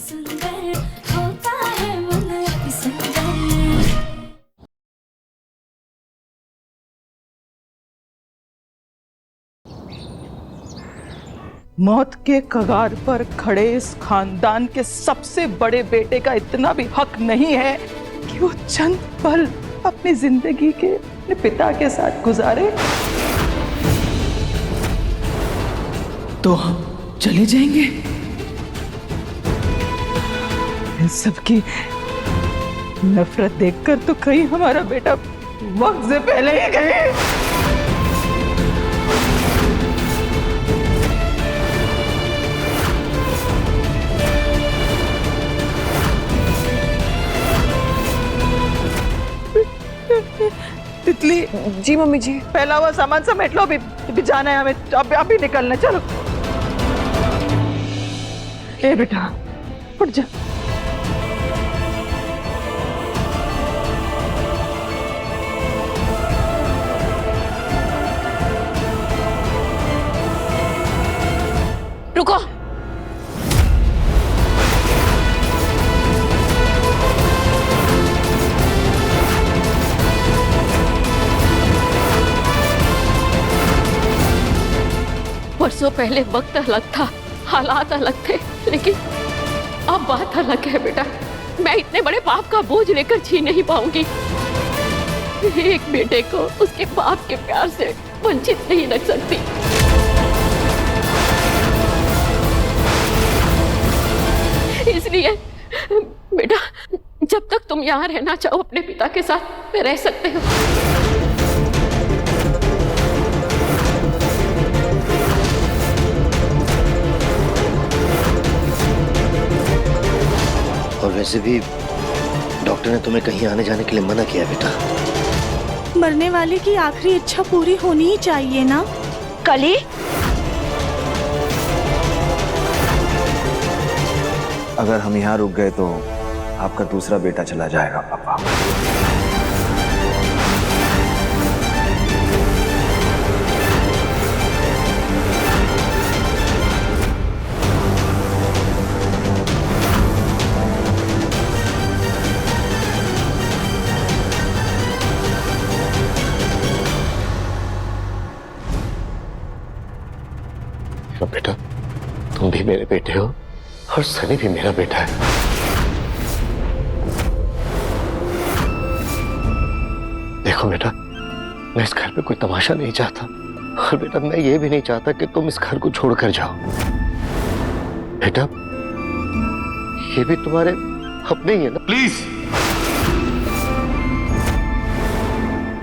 सुंदर होता है मन अति सुंदर। मौत के कगार पर खड़े इस खानदान के सबसे बड़े बेटे का इतना भी हक नहीं है कि वो चंद पल अपनी जिंदगी के अपने पिता के साथ गुजारे। तो हम चले जाएंगे। इन सबकी नफरत देखकर तो कहीं हमारा बेटा वक्त से पहले ही गए। तितली जी मम्मी जी। पहला वो सामान समेट लो, अभी जाना है हमें, अभी निकलना। चलो ए बेटा उठ जा। रुको। वर्षों पहले वक्त अलग था, हालात अलग थे, लेकिन अब बात अलग है बेटा। मैं इतने बड़े पाप का बोझ लेकर जी नहीं पाऊंगी। एक बेटे को उसके बाप के प्यार से वंचित नहीं रख सकती। इसलिए बेटा, जब तक तुम यहाँ रहना चाहो अपने पिता के साथ रह सकते हो। और वैसे भी डॉक्टर ने तुम्हें कहीं आने जाने के लिए मना किया बेटा। मरने वाले की आखिरी इच्छा पूरी होनी ही चाहिए ना। कली, अगर हम यहाँ रुक गए तो आपका दूसरा बेटा चला जाएगा पापा। बेटा, तुम भी मेरे बेटे हो और सनी भी मेरा बेटा है। देखो बेटा, मैं इस घर पे कोई तमाशा नहीं चाहता, और बेटा मैं ये भी नहीं चाहता कि तुम इस घर को छोड़कर जाओ। बेटा, ये भी तुम्हारे अपने ही है ना। प्लीज,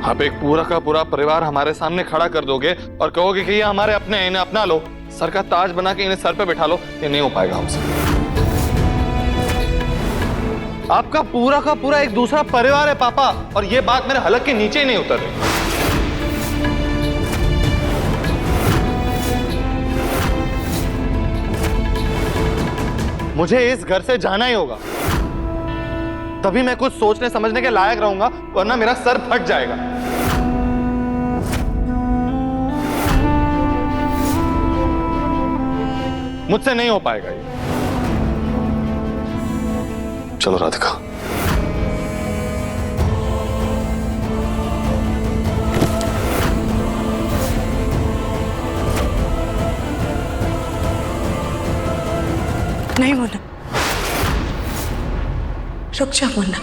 आप एक पूरा का पूरा परिवार हमारे सामने खड़ा कर दोगे और कहोगे कि ये हमारे अपने हैं, इन्हें अपना लो, सर का ताज बना के इन्हें सर पे बिठा लो, ये नहीं हो पाएगा हमसे। आपका पूरा का पूरा एक दूसरा परिवार है पापा, और ये बात मेरे हलक के नीचे ही नहीं उतर रही। मुझे इस घर से जाना ही होगा, तभी मैं कुछ सोचने समझने के लायक रहूंगा, वरना मेरा सर फट जाएगा। मुझसे नहीं हो पाएगा ये। चलो राधिका। नहीं मुन्ना, रुक जा मुन्ना।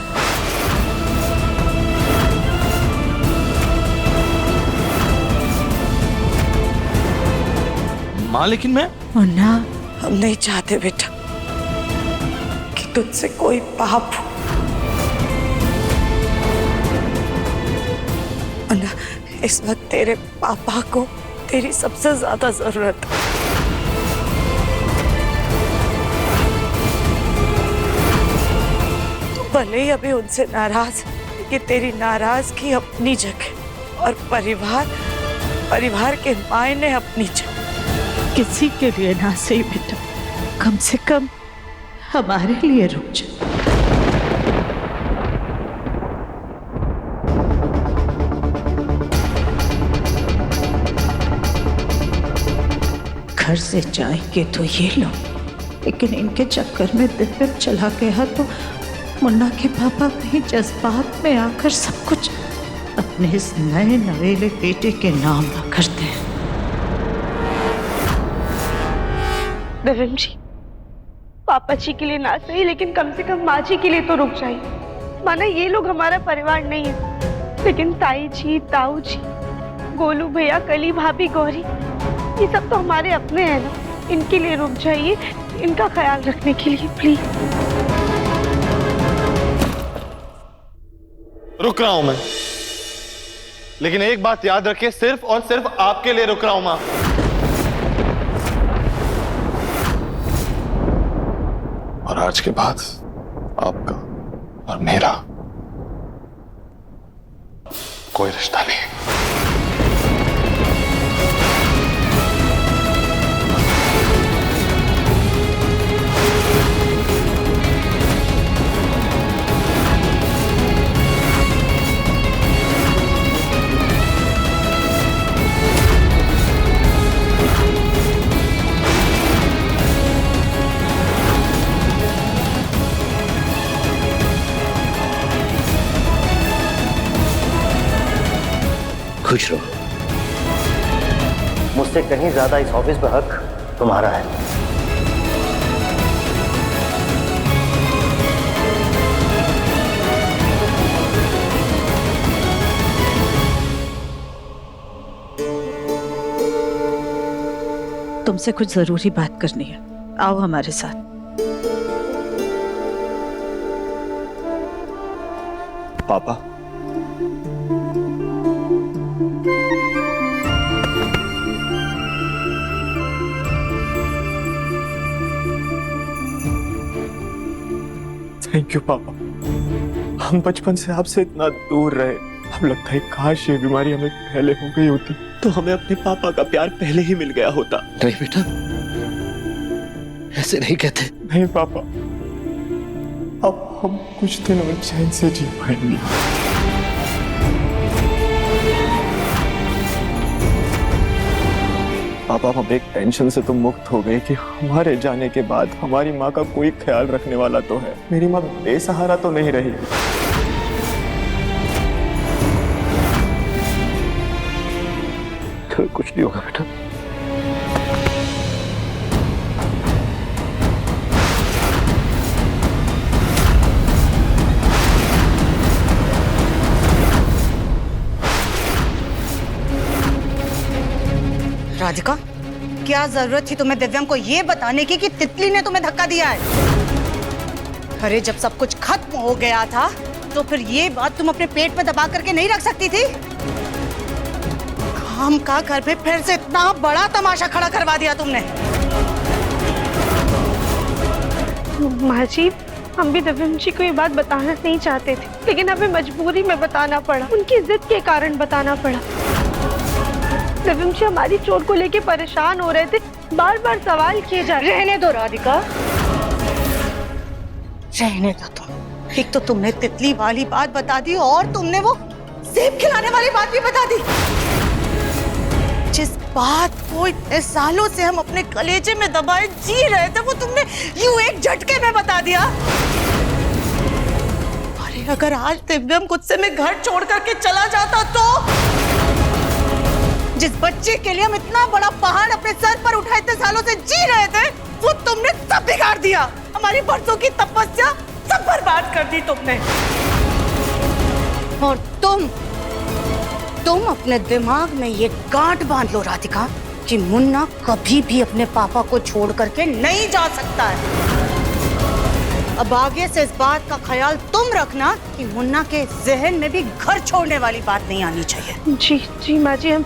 मां, लेकिन मैं मुन्ना, हम नहीं चाहते बेटा कि तुझसे कोई पाप हो। मुन्ना, इस वक्त तेरे पापा को तेरी सबसे ज्यादा जरूरत है। तू भले ही अभी उनसे नाराज, कि तेरी नाराजगी अपनी जगह और परिवार के मायने अपनी जगह। किसी के लिए ना सही बेटा, कम से कम हमारे लिए रुक जा। घर से जाएंगे तो ये लो, लेकिन इनके चक्कर में दिव्य चला गया तो मुन्ना के पापा कहीं जज्बात में आकर सब कुछ अपने इस नए नवेले बेटे के नाम ना करते हैं। बहन जी, पापा जी के लिए ना सही लेकिन कम से कम माँ जी के लिए तो रुक जाइए। माना ये लोग हमारा परिवार नहीं है, लेकिन ताई जी, ताऊ जी, गोलू भैया, कली भाभी, गौरी, ये सब तो हमारे अपने हैं ना। इनके लिए रुक जाइए, इनका ख्याल रखने के लिए प्लीज। रुक रहा हूं मैं, लेकिन एक बात याद रखिए, सिर्फ और सिर्फ आपके लिए रुक रहा हूं मां। और आज के बाद आपका और मेरा कोई रिश्ता नहीं। खुश रहो, मुझसे कहीं ज्यादा इस ऑफिस में हक तुम्हारा है। तुमसे कुछ जरूरी बात करनी है, आओ हमारे साथ। पापा, थैंक यू पापा। हम बचपन से आपसे इतना दूर रहे, अब लगता है काश ये बीमारी हमें पहले हो गई होती तो हमें अपने पापा का प्यार पहले ही मिल गया होता। नहीं बेटा, ऐसे नहीं कहते। नहीं पापा, अब हम कुछ दिन और चैन से जी पाएंगे। पापा, हम एक टेंशन से तो मुक्त हो गए कि हमारे जाने के बाद हमारी माँ का कोई ख्याल रखने वाला तो है। मेरी माँ बेसहारा तो नहीं रही। तो कुछ नहीं होगा बेटा। राधिका, क्या जरूरत थी तुम्हें दिव्यम को ये बताने की कि तितली ने तुम्हें धक्का दिया है? अरे जब सब कुछ खत्म हो गया था तो फिर ये बात तुम अपने पेट में दबा करके नहीं रख सकती थी? काम का घर पे फिर से इतना बड़ा तमाशा खड़ा करवा दिया तुमने। माँ जी, हम भी दिव्यम जी को ये बात बताना नहीं चाहते थे, लेकिन हमें मजबूरी में बताना पड़ा, उनकी जिद के कारण बताना पड़ा। दिव्यम जी हमारी चोट को लेके परेशान हो रहे थे, बार बार सवाल किए जा रहे। रहने दो राधिका, रहने दो तुम। एक तो तुमने तितली वाली बात बता दी और तुमने वो सेब खिलाने वाली बात भी बता दी। जिस बात को इतने सालों से हम अपने कलेजे में दबाए जी रहे थे वो तुमने यूं एक झटके में बता दिया। अरे अगर आज दिव्यम गुस्से में घर छोड़ करके चला जाता तो जिस बच्चे के लिए हम इतना बड़ा पहाड़ अपने सर पर उठाए इतने सालों से जी रहे थे वो तुमने सब बिगाड़ दिया। हमारी बरसों की तपस्या सब बर्बाद कर दी तुमने। और तुम अपने दिमाग में ये गांठ बांध लो राधिका कि मुन्ना कभी भी अपने पापा को छोड़ करके नहीं जा सकता है। अब आगे से इस बात का ख्याल तुम रखना कि मुन्ना के जहन में भी घर छोड़ने वाली बात नहीं आनी चाहिए। जी जी माँ जी, हम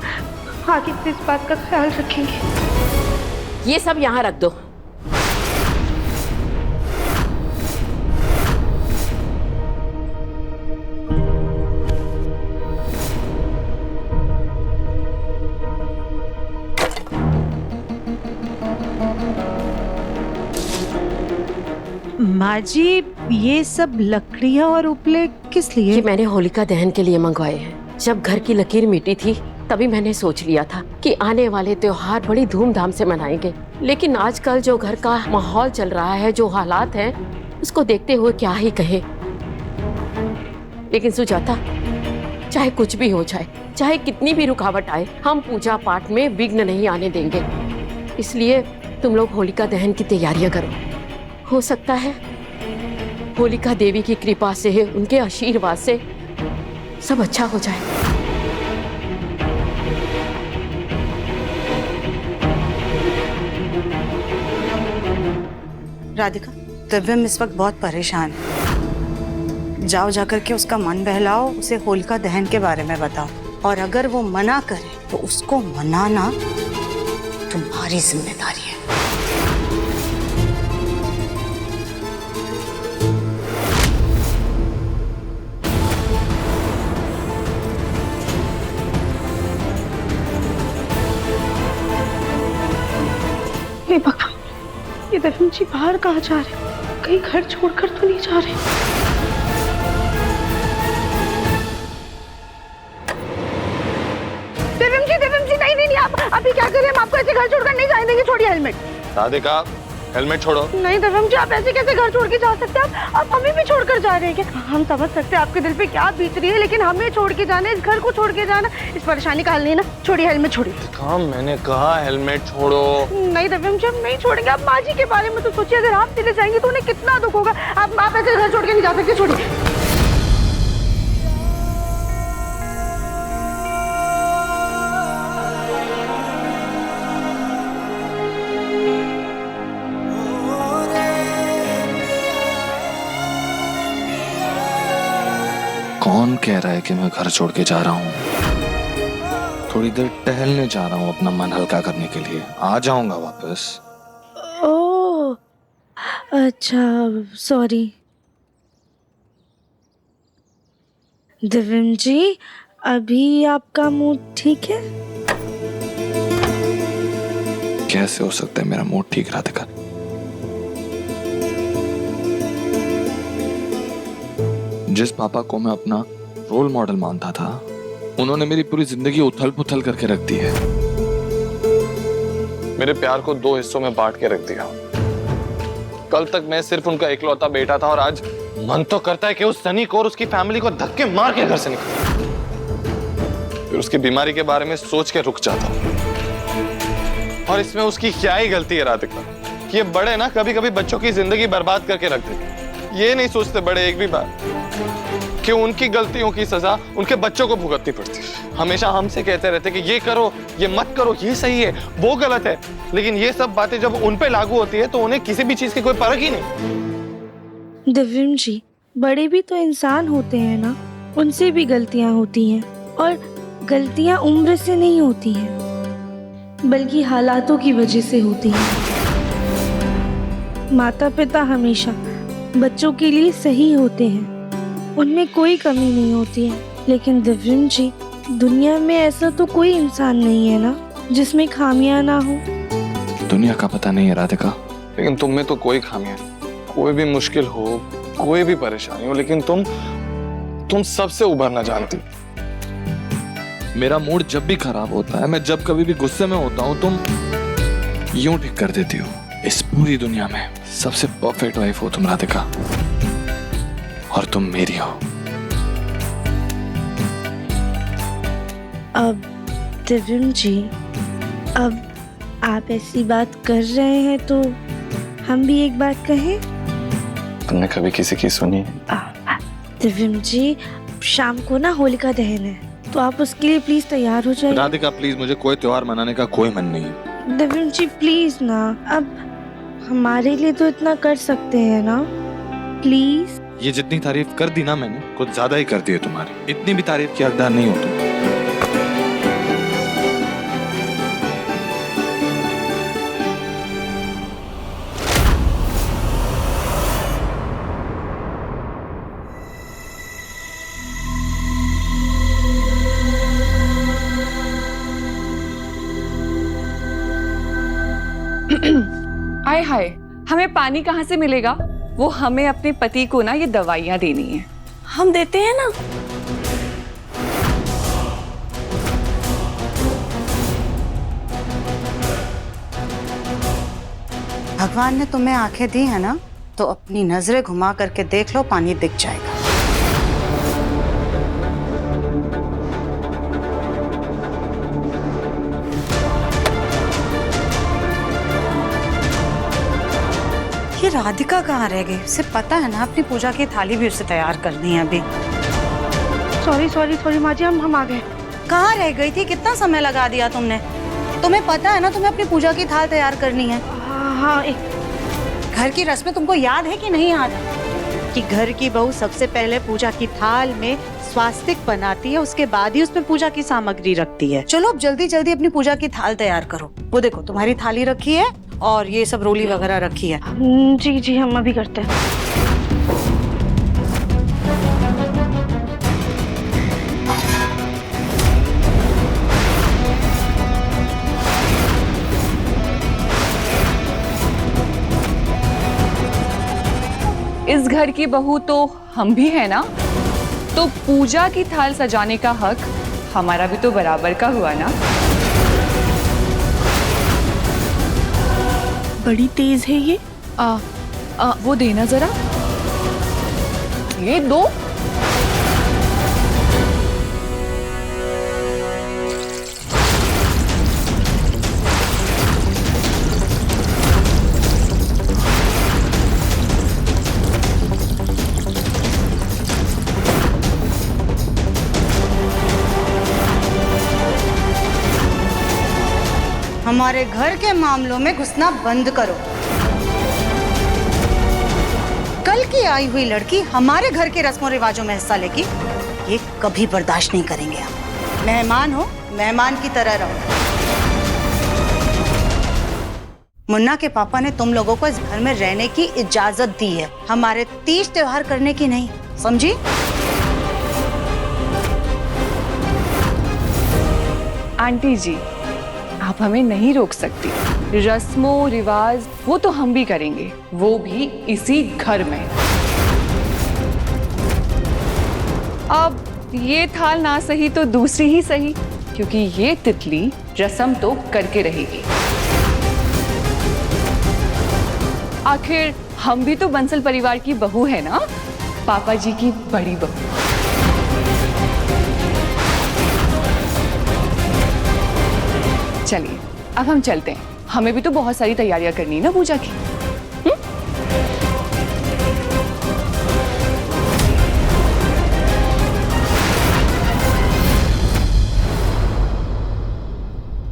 आगे से इस बात का ख्याल रखेंगे। ये सब यहाँ रख दो। माँ जी, ये सब लकड़ियाँ और उपले किस लिए? ये मैंने होलिका दहन के लिए मंगवाए हैं। जब घर की लकीर मिटी थी तभी मैंने सोच लिया था कि आने वाले त्योहार बड़ी धूमधाम से मनाएंगे। लेकिन आजकल जो घर का माहौल चल रहा है, जो हालात हैं, उसको देखते हुए क्या ही कहे। लेकिन सुजाता, चाहे कुछ भी हो जाए, चाहे कितनी भी रुकावट आए, हम पूजा पाठ में विघ्न नहीं आने देंगे। इसलिए तुम लोग होलिका दहन की तैयारियां करो। हो सकता है होलिका देवी की कृपा से, उनके आशीर्वाद से सब अच्छा हो जाए। राधिका, दिव्यम इस वक्त बहुत परेशान है। जाओ जाकर के उसका मन बहलाओ, उसे होलिका दहन के बारे में बताओ, और अगर वो मना करे तो उसको मनाना तुम्हारी जिम्मेदारी है। हे भगवान, ये दिव्यम जी बाहर कहाँ जा रहे हैं? कहीं घर छोड़कर तो नहीं जा रहे? दिव्यम जी नहीं नहीं नहीं, आप अभी क्या करें? हम आपको ऐसे घर छोड़कर नहीं जाने देंगे। छोड़िए हेलमेट। राधिका, हेलमेट छोड़ो। नहीं दिव्यम जी, आप ऐसे कैसे घर छोड़ के जा सकते हैं? आप हमें भी छोड़कर जा रहे हैं क्या? हम समझ सकते हैं आपके दिल पे क्या बीत रही है, लेकिन हमें छोड़ के जाना, इस घर को छोड़ के जाना, इस परेशानी का हल नहीं ना। छोड़िए हेलमेट, छोड़िए। हाँ, मैंने कहा हेलमेट छोड़ो। नहीं दिव्यम जी, हम नहीं छोड़ेंगे। आप माँ जी के बारे में तो सोचिए, अगर आप चले जाएंगे तो उन्हें कितना दुख होगा। आप ऐसे घर छोड़ के नहीं जा सकते। छोड़िए। कौन कह रहा है कि मैं घर छोड़ के जा रहा हूँ? थोड़ी देर टहलने जा रहा हूँ अपना मन हल्का करने के लिए। आ जाऊंगा वापस। ओह, अच्छा, सॉरी। दिव्यम जी, अभी आपका मूड ठीक है? कैसे हो सकता है मेरा मूड ठीक, राधिका? जिस पापा को मैं अपना रोल मॉडल मानता था, उन्होंने मेरी पूरी जिंदगी उथल पुथल करके रख दी है। मेरे प्यार को 2 हिस्सों में बांट के रख दिया। कल तक मैं सिर्फ उनका इकलौता बेटा था, और आज मन तो करता है कि उस सनी को और उसकी फैमिली को धक्के मार के घर से निकाल, फिर उसकी बीमारी के बारे में सोच के रुक जाता हूँ। और इसमें उसकी क्या ही गलती है राधिका? ये बड़े ना कभी कभी बच्चों की जिंदगी बर्बाद करके रख देते। ये नहीं सोचते बड़े एक भी बार कि उनकी गलतियों की सजा उनके बच्चों को भुगतनी पड़ती है। हमेशा हमसे कहते रहते कि ये करो, ये मत करो, ये सही है, वो गलत है। लेकिन ये सब बातें जब उन पे लागू होती है तो उन्हें किसी भी चीज की कोई फर्क ही नहीं। दिव्यम जी, बड़े भी तो इंसान होते हैं ना, उनसे भी गलतियां होती हैं, और गलतियां उम्र से नहीं होती हैं, बल्कि हालातों की वजह से होती हैं। माता पिता हमेशा बच्चों के लिए सही होते हैं, उनमें कोई कमी नहीं होती है। लेकिन दिव्यम जी, दुनिया में ऐसा तो कोई इंसान नहीं है ना जिसमें खामियां ना हो। दुनिया का पता नहीं है राधिका, लेकिन तुम में तो कोई खामियां नहीं। कोई भी मुश्किल हो, कोई भी परेशानी हो, लेकिन तुम सबसे उभरना जानती। मेरा मूड जब भी खराब होता है, मैं जब कभी भी गुस्से में होता हूँ, तुम यूं ठीक कर देती हो। इस पूरी दुनिया में सबसे परफेक्ट वाइफ हो तुम राधिका, और तुम मेरी हो। अब दिव्यम जी, अब आप ऐसी बात कर रहे हैं तो हम भी एक बात कहें। तुमने कभी किसी की सुनी? दिव्यम जी, शाम को ना होलिका दहन है, तो आप उसके लिए प्लीज तैयार हो जाइए। राधिका प्लीज, मुझे कोई त्योहार मनाने का कोई मन नहीं। दिव्यम जी प्लीज ना, अब हमारे लिए तो इतना कर सकते हैं ना, प्लीज। ये जितनी तारीफ कर दी ना मैंने, कुछ ज्यादा ही कर दी है तुम्हारी। इतनी भी तारीफ की हकदार नहीं हो तुम। हाय हाय, हमें पानी कहाँ से मिलेगा? वो हमें अपने पति को ना ये दवाइयाँ देनी है। हम देते हैं ना। भगवान ने तुम्हें आंखें दी है ना, तो अपनी नजरें घुमा करके देख लो, पानी दिख जाएगा। ये राधिका कहाँ रह गई? उसे पता है ना अपनी पूजा की थाली भी उसे तैयार करनी है अभी। सॉरी सॉरी सॉरी माँ जी, हम आ गए। कहाँ रह गई थी? कितना समय लगा दिया तुमने? तुम्हें पता है ना तुम्हें अपनी पूजा की थाल तैयार करनी है। हाँ, घर की रस्में तुमको याद है कि नहीं याद? कि घर की बहू सबसे पहले पूजा की थाल में स्वास्तिक बनाती है, उसके बाद ही उसमें पूजा की सामग्री रखती है। चलो अब जल्दी जल्दी अपनी पूजा की थाल तैयार करो। वो देखो तुम्हारी थाली रखी है और ये सब रोली वगैरह रखी है। जी जी, हम अभी करते हैं। इस घर की बहू तो हम भी है ना, तो पूजा की थाल सजाने का हक हमारा भी तो बराबर का हुआ ना। बड़ी तेज है ये। वो देना जरा, ये दो। हमारे घर के मामलों में घुसना बंद करो। कल की आई हुई लड़की हमारे घर के रस्मों रिवाजों में हिस्सा लेगी, ये कभी बर्दाश्त नहीं करेंगे हम। मेहमान हो, मेहमान की तरह रहो। मुन्ना के पापा ने तुम लोगों को इस घर में रहने की इजाजत दी है, हमारे तीज त्योहार करने की नहीं, समझी? आंटी जी, आप हमें नहीं रोक सकती। रस्मों रिवाज वो तो हम भी करेंगे, वो भी इसी घर में। अब ये थाल ना सही तो दूसरी ही सही, क्योंकि ये तितली रस्म तो करके रहेगी। आखिर हम भी तो बंसल परिवार की बहू है ना, पापा जी की बड़ी बहू। चलिए अब हम चलते हैं, हमें भी तो बहुत सारी तैयारियां करनी है ना पूजा की।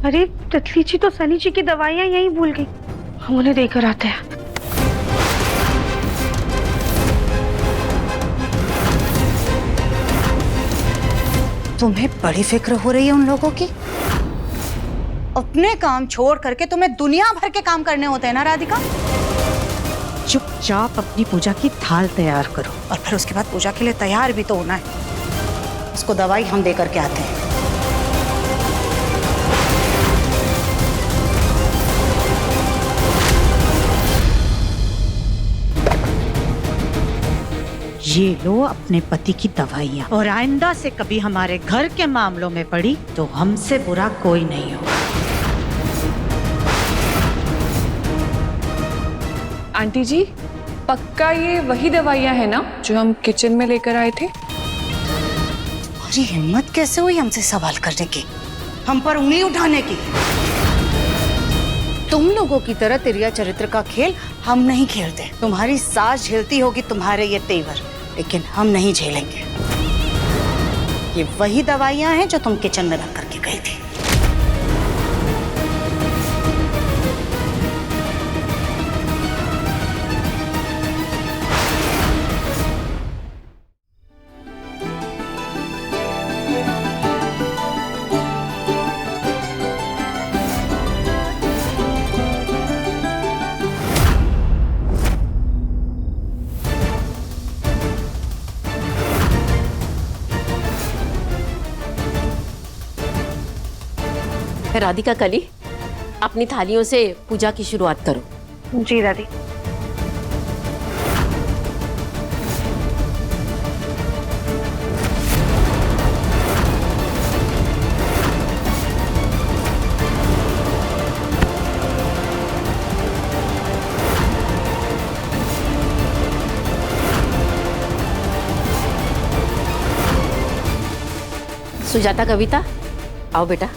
अरे तितली जी तो सनी जी की दवाइयाँ यहीं भूल गई, हम उन्हें देकर आते हैं। तुम्हें बड़ी फिक्र हो रही है उन लोगों की? अपने काम छोड़ करके तुम्हें दुनिया भर के काम करने होते हैं ना राधिका? चुपचाप अपनी पूजा की थाल तैयार करो। और फिर उसके बाद पूजा के लिए तैयार भी तो होना है। उसको दवाई हम दे करके आते हैं। ये लो अपने पति की दवाइयाँ, और आइंदा से कभी हमारे घर के मामलों में पड़ी तो हमसे बुरा कोई नहीं होगा। आंटी जी, पक्का ये वही दवाइयाँ हैं ना जो हम किचन में लेकर आए थे? तुम्हारी हिम्मत कैसे हुई हमसे सवाल करने की, हम पर उंगली उठाने की? तुम लोगों की तरह तिरिया चरित्र का खेल हम नहीं खेलते। तुम्हारी सास झेलती होगी तुम्हारे ये तेवर, लेकिन हम नहीं झेलेंगे। ये वही दवाइयाँ हैं जो तुम किचन में रख करके गई थी। राधिका कली, अपनी थालियों से पूजा की शुरुआत करो। जी दादी। सुजाता, कविता, आओ बेटा।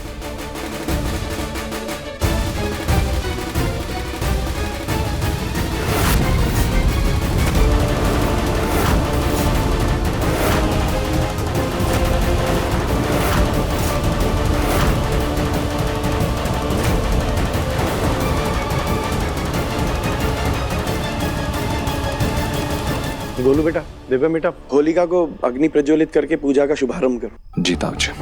गोलू बेटा, दिव्या बेटा, होलिका को अग्नि प्रज्वलित करके पूजा का शुभारंभ करो। जी ताऊ जी।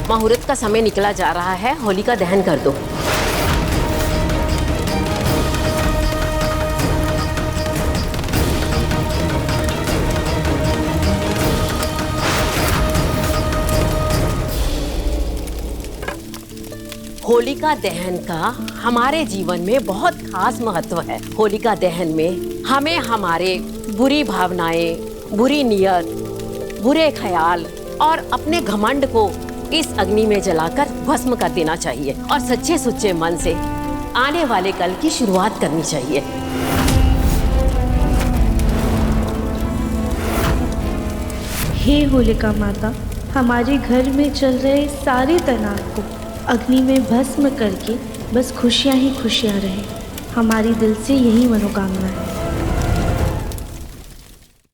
मुहूर्त का समय निकला जा रहा है, होलिका दहन कर दो। होलिका दहन का हमारे जीवन में बहुत खास महत्व है। होलिका दहन में हमें हमारे बुरी भावनाएं, बुरी नियत, बुरे ख्याल और अपने घमंड को इस अग्नि में जलाकर भस्म कर देना चाहिए और सच्चे सुच्चे मन से आने वाले कल की शुरुआत करनी चाहिए। हे होलिका माता, हमारे घर में चल रहे सारे तनाव को अग्नि में भस्म करके बस खुशियां ही खुशियां रहे, हमारी दिल से यही मनोकामना है।